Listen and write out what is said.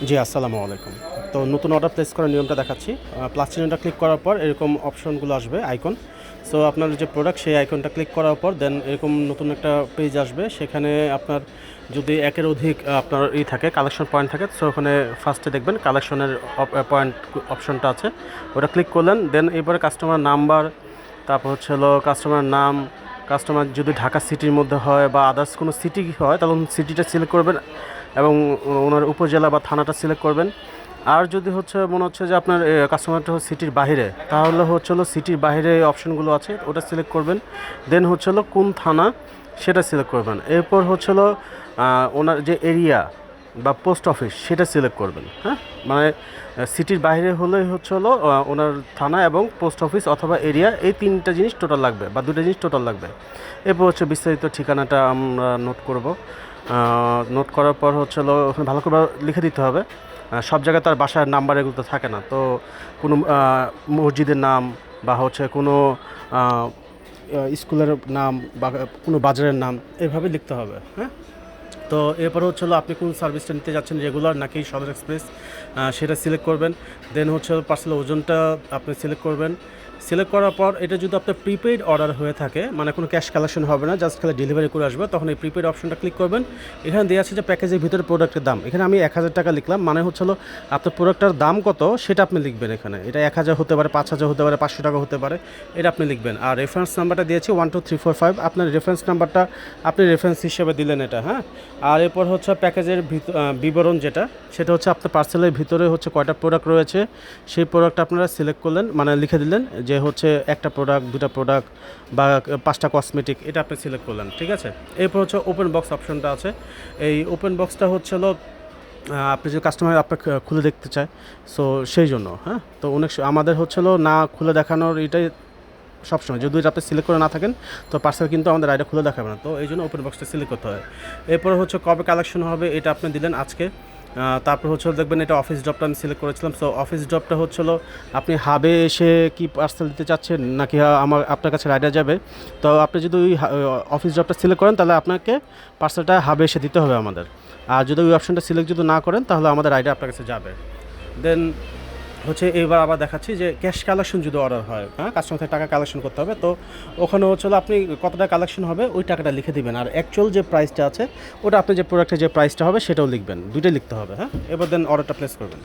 জি, আসসালামু আলাইকুম। তো নতুন অর্ডার প্লেস করার নিয়মটা দেখাচ্ছি। প্লাস চিহ্নটা ক্লিক করার পর এরকম অপশনগুলো আসবে আইকন। সো আপনার যে প্রোডাক্ট সেই আইকনটা ক্লিক করার পর দেন এরকম নতুন একটা পেজ আসবে। সেখানে আপনার যদি একের অধিক আপনার থাকে কালেকশন পয়েন্ট থাকে, সো ওখানে ফার্স্টে দেখবেন কালেকশনের পয়েন্ট অপশনটা আছে। ওটা ক্লিক করলেন, দেন এবারে কাস্টমার নাম্বার, তারপর হচ্ছে হলো কাস্টমার নাম, কাস্টমার যদি ঢাকা সিটির মধ্যে হয় বা আদার্স কোনো সিটি হয় তাহলে সিটিটা সিলেক্ট করবেন এবং ওনার উপজেলা বা থানাটা সিলেক্ট করবেন। আর যদি হচ্ছে মনে হচ্ছে যে আপনার কাস্টমারটা সিটির বাইরে, তাহলে হচ্ছে হলো সিটির বাইরে অপশনগুলো আছে ওটা সিলেক্ট করবেন। দেন হচ্ছে হলো কোন থানা সেটা সিলেক্ট করবেন। এরপর হচ্ছে হলো ওনার যে এরিয়া বা পোস্ট অফিস সেটা সিলেক্ট করবেন। হ্যাঁ, মানে সিটির বাইরে হলেই হচ্ছে হলো ওনার থানা এবং পোস্ট অফিস অথবা এরিয়া, এই তিনটা জিনিস টোটাল লাগবে বা দুটো জিনিস টোটাল লাগবে। এরপর হচ্ছে বিস্তারিত ঠিকানাটা আমরা নোট করব। নোট করার পর হচ্ছে হলো ওখানে ভালো করে লিখে দিতে হবে। সব জায়গায় তার বাসার নাম্বার এগুলো তো থাকে না, তো কোনো মসজিদের নাম বা হচ্ছে কোনো স্কুলের নাম বা কোনো বাজারের নাম এভাবে লিখতে হবে। হ্যাঁ, তো এরপরে হচ্ছে হলো আপনি কোন সার্ভিসটা নিতে যাচ্ছেন, রেগুলার নাকি সদর এক্সপ্রেস, সেটা সিলেক্ট করবেন। দেন হচ্ছে পার্সেলের ওজনটা আপনি সিলেক্ট করবেন। সিলেক্ট করার পর এটা যদি আপনার প্রিপেইড অর্ডার হয়ে থাকে, মানে কোনো ক্যাশ কালেকশন হবে না, জাস্ট খালি ডেলিভারি করে আসবে, তখন এই প্রিপেইড অপশনটা ক্লিক করবেন। এখানে দেওয়া আছে যে প্যাকেজের ভিতরে প্রোডাক্টের দাম, এখানে আমি 1000 টাকা লিখলাম, মানে হচ্ছে হলো আপনার প্রোডাক্টটার দাম কত সেটা আপনি লিখবেন। এখানে এটা 1000 হতে পারে, 5000 হতে পারে, 500 টাকা হতে পারে, এটা আপনি লিখবেন। আর রেফারেন্স নাম্বারটা দিয়েছি 12345, আপনার রেফারেন্স নাম্বারটা আপনি রেফারেন্স হিসেবে দিলেন এটা। হ্যাঁ, আর এরপর হচ্ছে প্যাকেজের বিবরণ যেটা, সেটা হচ্ছে আপনার পার্সেলের ভিতরে হচ্ছে কয়টা প্রোডাক্ট রয়েছে সেই প্রোডাক্ট আপনারা সিলেক্ট করলেন, মানে লিখে দিলেন যে হচ্ছে একটা প্রোডাক্ট, দুটা প্রোডাক্ট বা 5টা কসমেটিক, এটা আপনি সিলেক্ট করলেন। ঠিক আছে, এরপর হচ্ছে ওপেন বক্স অপশনটা আছে। এই ওপেন বক্সটা হচ্ছে হলো আপনি যে কাস্টমার আপনার খুলে দেখতে চায়, সো সেই জন্য। হ্যাঁ, তো অনেক আমাদের হচ্ছে হলো না খুলে দেখানোর এটাই সবসময়, যদি আপনি সিলেক্ট করে না থাকেন তো পার্সেল কিন্তু আমাদের আইডা খুলে দেখাবে না, তো এই জন্য ওপেন বক্সটা সিলেক্ট করতে হয়। এরপর হচ্ছে কবে কালেকশন হবে এটা আপনি দিলেন আজকে। তারপর হচ্ছে দেখবেন এটা অফিস ড্রপটা আমি সিলেক্ট করেছিলাম। সো অফিস ড্রপটা হচ্ছে হলো আপনি হাবে এসে কি পার্সেল দিতে চাচ্ছেন নাকি আপনার কাছে রাইডার যাবে। তো আপনি যদি ওই অফিস ড্রপটা সিলেক্ট করেন তাহলে আপনাকে পার্সেলটা হাবে এসে দিতে হবে আমাদের। আর যদি ওই অপশনটা সিলেক্ট যদি না করেন তাহলে আমাদের রাইডার আপনার কাছে যাবে। দেন হচ্ছে এবার আবার দেখাচ্ছি যে ক্যাশ কালেকশন যদি অর্ডার হয়, হ্যাঁ, কাস্টমার থেকে টাকা কালেকশন করতে হবে, তো ওখানে হচ্ছে আপনি কত টাকা কালেকশন হবে ওই টাকাটা লিখে দিবেন, আর অ্যাকচুয়াল যে প্রাইসটা আছে ওটা আপনি যে প্রোডাক্টের যে প্রাইসটা হবে সেটাও লিখবেন, দুইটাই লিখতে হবে। হ্যাঁ, এবার দেন অর্ডারটা প্লেস করবেন।